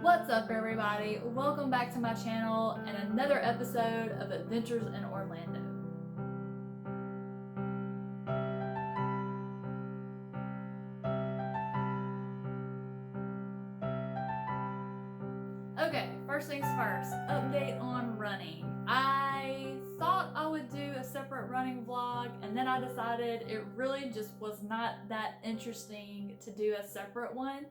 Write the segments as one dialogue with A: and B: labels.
A: What's up, everybody? Welcome back to my channel and another episode of Adventures in Orlando. Okay, first things first, update on running. I thought I would do a separate running vlog, and then I decided it really just was not that interesting to do a separate one.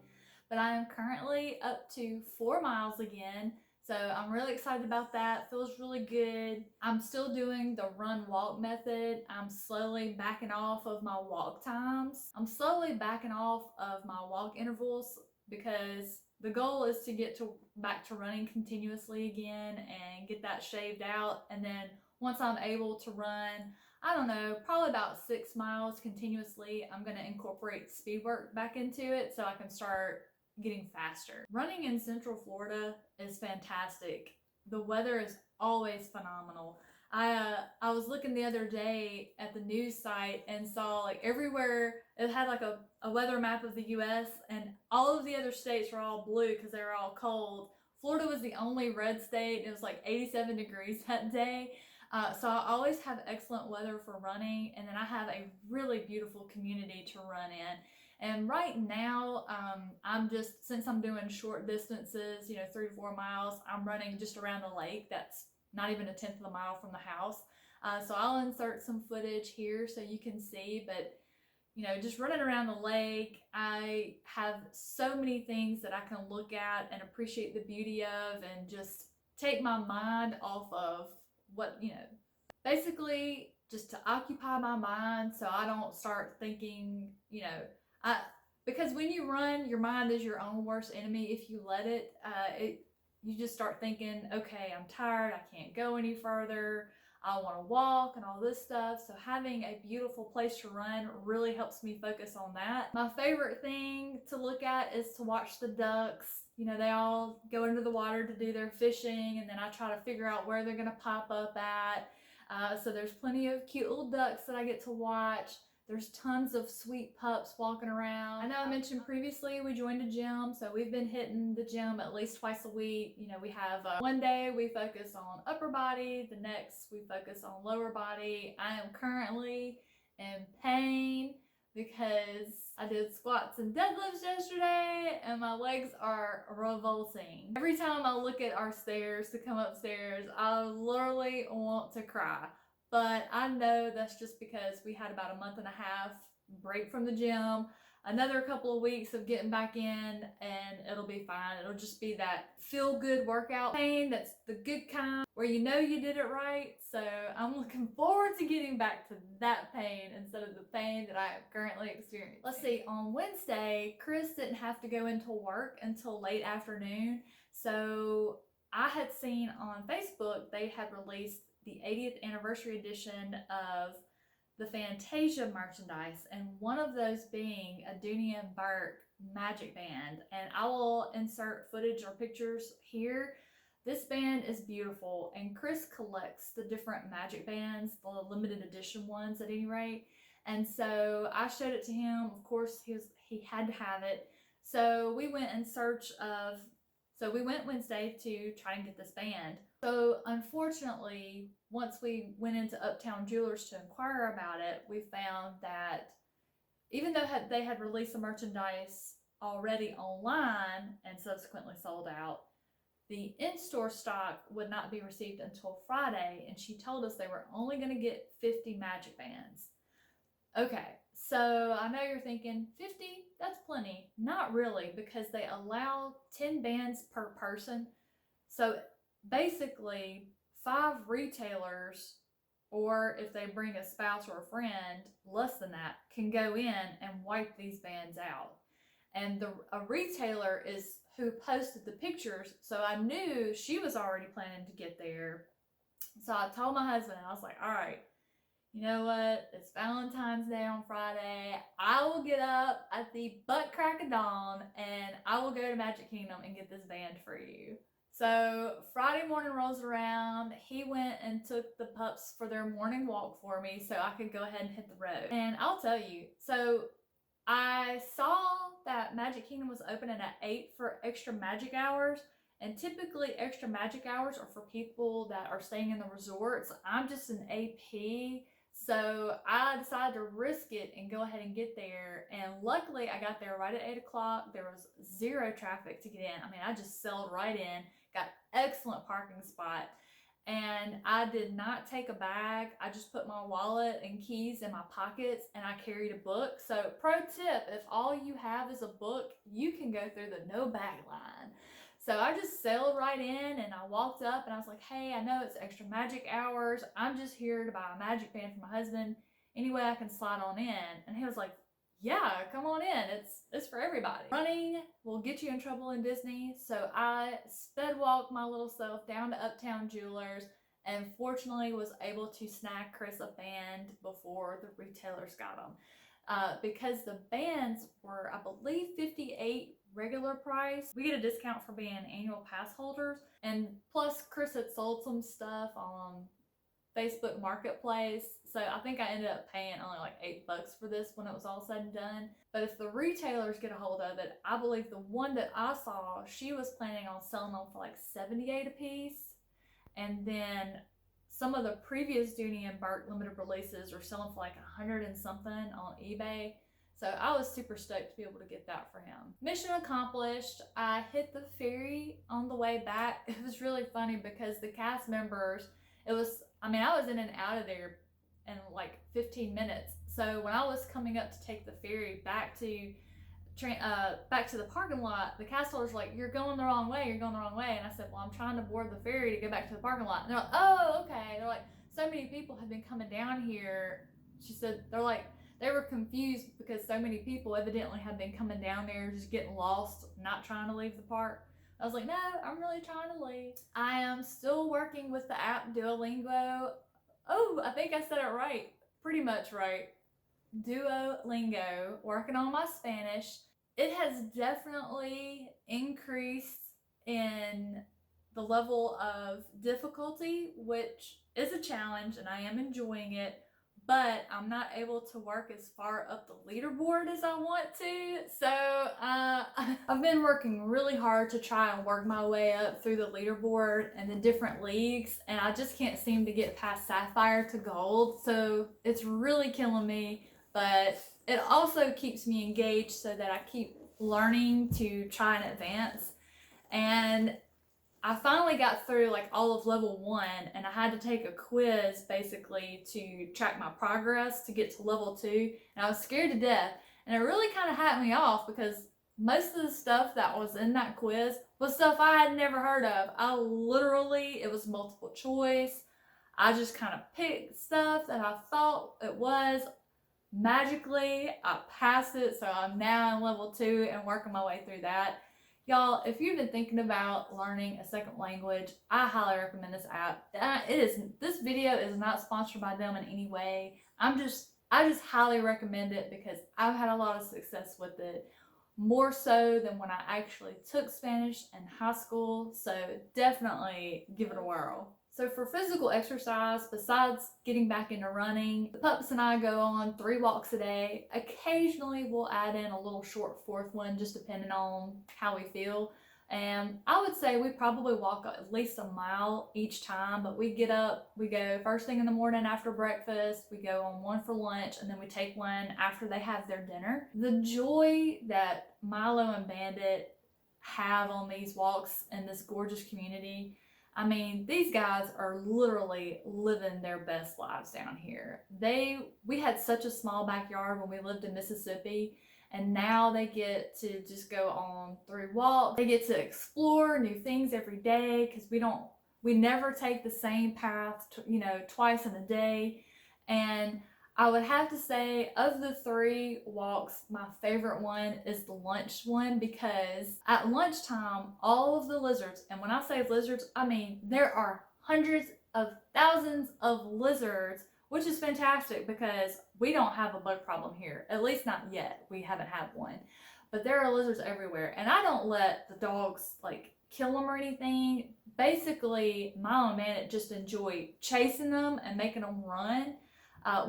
A: But I am currently up to 4 miles again, so I'm really excited about that. Feels really good. I'm still doing the run walk method. I'm slowly backing off of my walk times. I'm slowly backing off of my walk intervals because the goal is to get back to running continuously again and get that shaved out. And then once I'm able to run, I don't know, probably about 6 miles continuously, I'm going to incorporate speed work back into it so I can start getting faster. Running in Central Florida is fantastic. The weather is always phenomenal. I was looking the other day at the news site and saw like everywhere it had like a weather map of the US, and all of the other states were all blue because they were all cold. Florida was the only red state, and it was like 87 degrees that day. So I always have excellent weather for running, and then I have a really beautiful community to run in. And right now, I'm just, since I'm doing short distances, 3 to 4 miles, I'm running just around the lake. That's not even a tenth of a mile from the house. So I'll insert some footage here so you can see, but just running around the lake, I have so many things that I can look at and appreciate the beauty of and just take my mind off of what, basically just to occupy my mind so I don't start thinking, because when you run, your mind is your own worst enemy. If you let it, you just start thinking, okay, I'm tired, I can't go any further, I want to walk and all this stuff. So having a beautiful place to run really helps me focus on that. My favorite thing to look at is to watch the ducks. They all go into the water to do their fishing, and then I try to figure out where they're going to pop up at. So there's plenty of cute little ducks that I get to watch. There's tons of sweet pups walking around. I know I mentioned previously we joined a gym, so we've been hitting the gym at least twice a week. We have one day we focus on upper body, the next we focus on lower body. I am currently in pain because I did squats and deadlifts yesterday and my legs are revolting. Every time I look at our stairs to come upstairs, I literally want to cry. But I know that's just because we had about a month and a half break from the gym, another couple of weeks of getting back in, and it'll be fine. It'll just be that feel-good workout pain that's the good kind where you know you did it right. So I'm looking forward to getting back to that pain instead of the pain that I am currently experiencing. Let's see, on Wednesday, Chris didn't have to go into work until late afternoon. So I had seen on Facebook they had released the 80th anniversary edition of the Fantasia merchandise, and one of those being a Dooney and Burke magic band. And I will insert footage or pictures here. This band is beautiful, and Chris collects the different magic bands, the limited edition ones at any rate. And so I showed it to him. Of course, he had to have it. So we went in search of we went Wednesday to try and get this band. So unfortunately, once we went into Uptown Jewelers to inquire about it, we found that even though they had released the merchandise already online and subsequently sold out, the in-store stock would not be received until Friday, and she told us they were only going to get 50 magic bands. Okay, so I know you're thinking 50, that's plenty. Not really, because they allow 10 bands per person. So basically 5 retailers, or if they bring a spouse or a friend, less than that, can go in and wipe these bands out. And a retailer is who posted the pictures, so I knew she was already planning to get there. So I told my husband, I was like, all right, you know what? It's Valentine's Day on Friday. I will get up at the butt crack of dawn and I will go to Magic Kingdom and get this band for you. So Friday morning rolls around. He went and took the pups for their morning walk for me so I could go ahead and hit the road. And I'll tell you, so I saw that Magic Kingdom was opening at 8 for extra magic hours, and typically extra magic hours are for people that are staying in the resorts. I'm just an AP, so I decided to risk it and go ahead and get there. And luckily, I got there right at 8 o'clock. There was zero traffic to get in. I mean, I just sailed right in, got excellent parking spot. And I did not take a bag. I just put my wallet and keys in my pockets, and I carried a book. So, pro tip, if all you have is a book, you can go through the no bag line. So I just sailed right in, and I walked up and I was like, hey, I know it's extra magic hours. I'm just here to buy a magic band for my husband. Any way I can slide on in? And he was like, yeah, come on in. It's for everybody. Running will get you in trouble in Disney, so I sped walked my little self down to Uptown Jewelers, and fortunately was able to snag Chris a band before the retailers got them. Because the bands were, I believe, 58 regular price. We get a discount for being annual pass holders, and plus Chris had sold some stuff on Facebook Marketplace. So I think I ended up paying only like $8 for this when it was all said and done. But if the retailers get a hold of it, I believe the one that I saw, she was planning on selling them for like $78 a piece. And then some of the previous Dooney and Burke limited releases are selling for like 100 and something on eBay. So I was super stoked to be able to get that for him. Mission accomplished. I hit the ferry on the way back. It was really funny because the cast members, I was in and out of there in like 15 minutes. So when I was coming up to take the ferry back to the parking lot, the cast holders were like, you're going the wrong way. And I said, well, I'm trying to board the ferry to go back to the parking lot. And they're like, oh, okay. They're like, so many people have been coming down here. She said, they were confused because so many people evidently have been coming down there just getting lost, not trying to leave the park. I was like, no, I'm really trying to leave. I am still working with the app Duolingo. Oh, I think I said it right. Pretty much right. Duolingo, working on my Spanish. It has definitely increased in the level of difficulty, which is a challenge, and I am enjoying it. But I'm not able to work as far up the leaderboard as I want to. So I've been working really hard to try and work my way up through the leaderboard and the different leagues, and I just can't seem to get past Sapphire to Gold. So it's really killing me, but it also keeps me engaged so that I keep learning to try and advance. And I finally got through like all of level 1, and I had to take a quiz basically to track my progress to get to level 2, and I was scared to death. And it really kind of had me off because most of the stuff that was in that quiz was stuff I had never heard of. It was multiple choice. I just kind of picked stuff that I thought it was. Magically, I passed it, so I'm now in level 2 and working my way through that. Y'all, if you've been thinking about learning a second language, I highly recommend this app. This video is not sponsored by them in any way. I just highly recommend it because I've had a lot of success with it, more so than when I actually took Spanish in high school. So definitely give it a whirl. So for physical exercise, besides getting back into running, the pups and I go on 3 walks a day. Occasionally we'll add in a little short 4th one, just depending on how we feel. And I would say we probably walk at least a mile each time, but we get up, we go first thing in the morning after breakfast, we go on one for lunch, and then we take one after they have their dinner. The joy that Milo and Bandit have on these walks in this gorgeous community, I mean, these guys are literally living their best lives down here. We had such a small backyard when we lived in Mississippi, and now they get to just go on 3 walks. They get to explore new things every day because we never take the same path, twice in a day. And I would have to say, of the 3 walks, my favorite one is the lunch one, because at lunchtime, all of the lizards, and when I say lizards, I mean there are hundreds of thousands of lizards, which is fantastic because we don't have a bug problem here. At least not yet. We haven't had one. But there are lizards everywhere, and I don't let the dogs kill them or anything. Basically, Milo and Bandit just enjoy chasing them and making them run.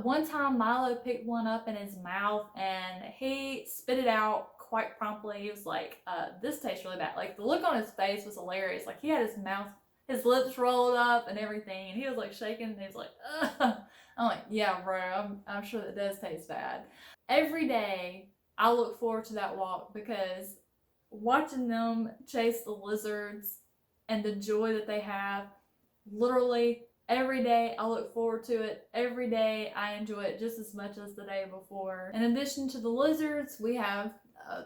A: One time Milo picked one up in his mouth and he spit it out quite promptly. He was like, this tastes really bad. Like the look on his face was hilarious. Like he had his mouth, his lips rolled up and everything, and he was like shaking and he was like, ugh. I'm like, yeah, bro, I'm sure that does taste bad. Every day I look forward to that walk because watching them chase the lizards and the joy that they have, literally every day I look forward to it. Every day I enjoy it just as much as the day before. In addition to the lizards, we have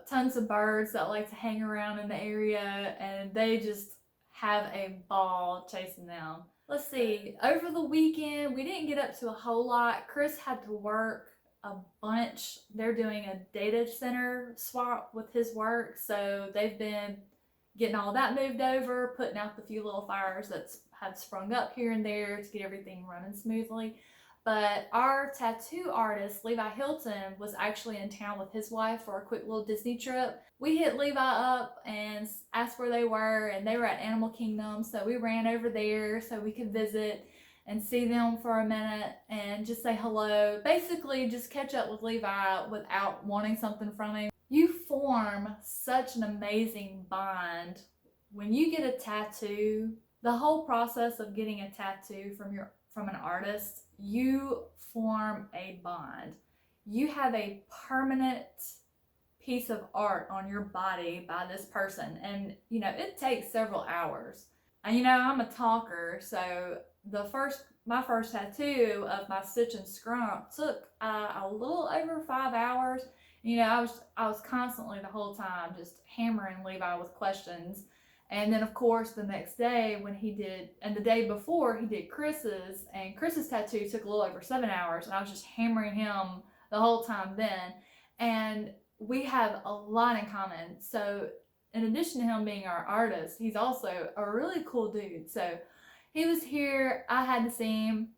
A: tons of birds that like to hang around in the area, and they just have a ball chasing them. Let's see, over the weekend we didn't get up to a whole lot. Chris had to work a bunch. They're doing a data center swap with his work, so they've been getting all that moved over, putting out the few little fires that's had sprung up here and there to get everything running smoothly. But our tattoo artist, Levi Hilton, was actually in town with his wife for a quick little Disney trip. We hit Levi up and asked where they were, and they were at Animal Kingdom, so we ran over there so we could visit and see them for a minute and just say hello. Basically, just catch up with Levi without wanting something from him. You form such an amazing bond when you get a tattoo. The whole process of getting a tattoo from an artist, you form a bond. You have a permanent piece of art on your body by this person, and it takes several hours. And I'm a talker, so my first tattoo of my stitch and scrump took a little over 5 hours. I was constantly the whole time just hammering Levi with questions. And then of course the next day and the day before he did Chris's, and Chris's tattoo took a little over 7 hours, and I was just hammering him the whole time then. And we have a lot in common. So in addition to him being our artist, he's also a really cool dude. So he was here, I had to see him.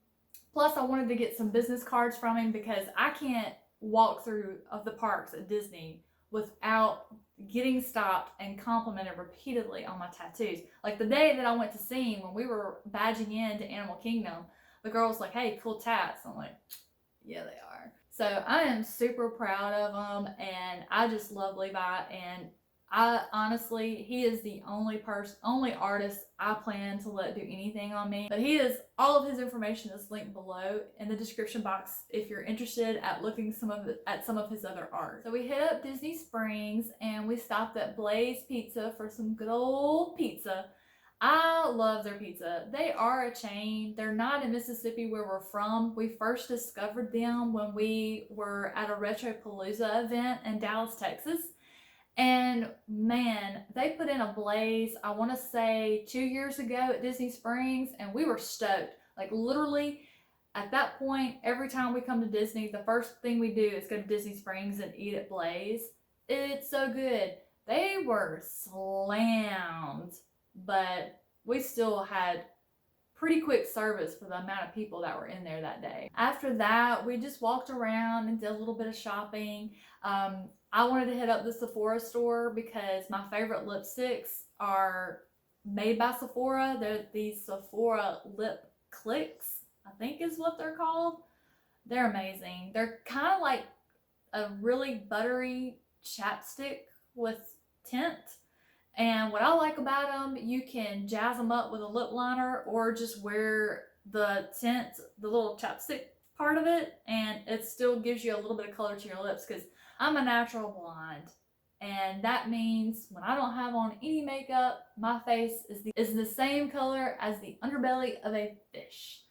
A: Plus I wanted to get some business cards from him because I can't walk through of the parks at Disney without getting stopped and complimented repeatedly on my tattoos. Like the day that I went to see him, when we were badging into Animal Kingdom, the girl was like, hey, cool tats. I'm like, yeah, they are. So I am super proud of them, and I just love Levi, and I honestly, he is the only artist I plan to let do anything on me. But all of his information is linked below in the description box if you're interested at looking at some of his other art. So we hit up Disney Springs and we stopped at Blaze Pizza for some good old pizza. I love their pizza. They are a chain. They're not in Mississippi where we're from. We first discovered them when we were at a Retropalooza event in Dallas, Texas. And man, they put in a blaze, I want to say 2 years ago at Disney Springs, and we were stoked. Like literally at that point, every time we come to Disney, the first thing we do is go to Disney Springs and eat at Blaze. It's so good. They were slammed, but we still had pretty quick service for the amount of people that were in there that day. After that, we just walked around and did a little bit of shopping. I wanted to hit up the Sephora store because my favorite lipsticks are made by Sephora. They're these Sephora lip clicks, I think is what they're called. They're amazing. They're kind of like a really buttery chapstick with tint. And what I like about them, you can jazz them up with a lip liner or just wear the tint, the little chapstick part of it, and it still gives you a little bit of color to your lips because I'm a natural blonde. And that means when I don't have on any makeup, my face is the same color as the underbelly of a fish.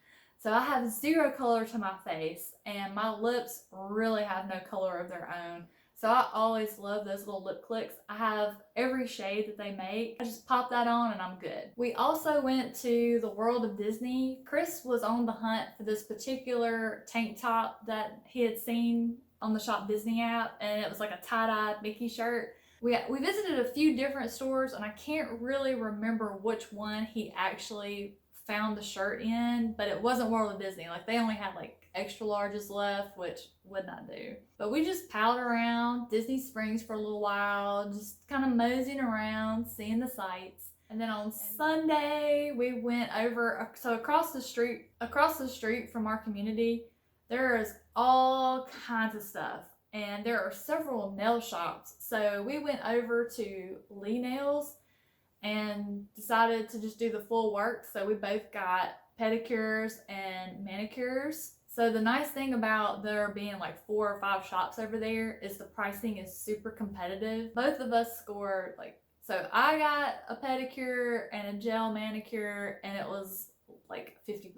A: So I have zero color to my face, and my lips really have no color of their own. So I always love those little lip clicks. I have every shade that they make. I just pop that on and I'm good. We also went to the World of Disney. Chris was on the hunt for this particular tank top that he had seen on the Shop Disney app, and it was like a tie-dye Mickey shirt. We visited a few different stores, and I can't really remember which one he actually found the shirt in, but it wasn't World of Disney. Like they only had like extra larges left, which would not do. But we just palled around Disney Springs for a little while, just kind of moseying around, seeing the sights. And then on Sunday, we went over, so across the street from our community, There is all kinds of stuff, and there are several nail shops. So we went over to Lee Nails and decided to just do the full work. So we both got pedicures and manicures. So the nice thing about there being like 4 or 5 shops over there is the pricing is super competitive. Both of us scored like, so I got a pedicure and a gel manicure, and it was like $50.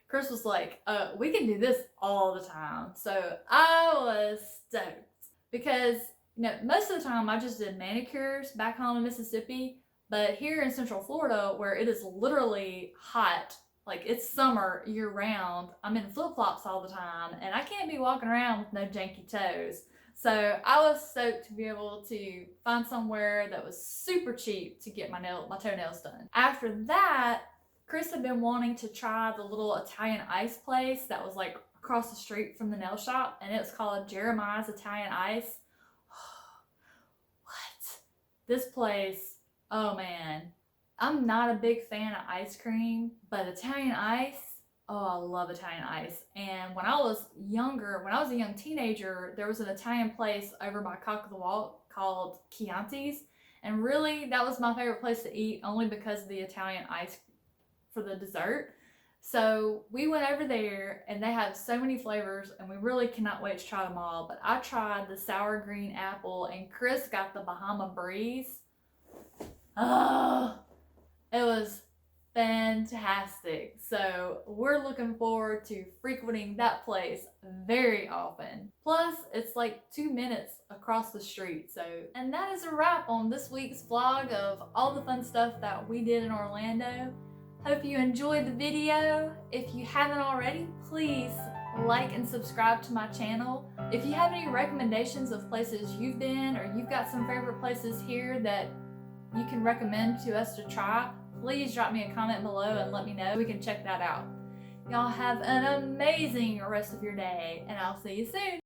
A: Chris was like, we can do this all the time. So I was stoked because, you know, most of the time I just did manicures back home in Mississippi, but here in Central Florida, where it is literally hot, like it's summer year round, I'm in flip flops all the time, and I can't be walking around with no janky toes. So I was stoked to be able to find somewhere that was super cheap to get my toenails done. After that, Chris had been wanting to try the little Italian ice place that was like across the street from the nail shop, and it was called Jeremiah's Italian Ice. What? This place, oh man. I'm not a big fan of ice cream, but Italian ice, oh, I love Italian ice. And when I was younger, when I was a young teenager, there was an Italian place over by Cock of the Walk called Chianti's. And really, that was my favorite place to eat, only because of the Italian ice for the dessert. So we went over there, and they have so many flavors, and we really cannot wait to try them all. But I tried the sour green apple, and Chris got the Bahama Breeze. Oh, it was fantastic. So we're looking forward to frequenting that place very often. Plus, it's like 2 minutes across the street. So, and that is a wrap on this week's vlog of all the fun stuff that we did in Orlando. Hope you enjoyed the video. If you haven't already, please like and subscribe to my channel. If you have any recommendations of places you've been, or you've got some favorite places here that you can recommend to us to try, please drop me a comment below and let me know. We can check that out. Y'all have an amazing rest of your day, and I'll see you soon.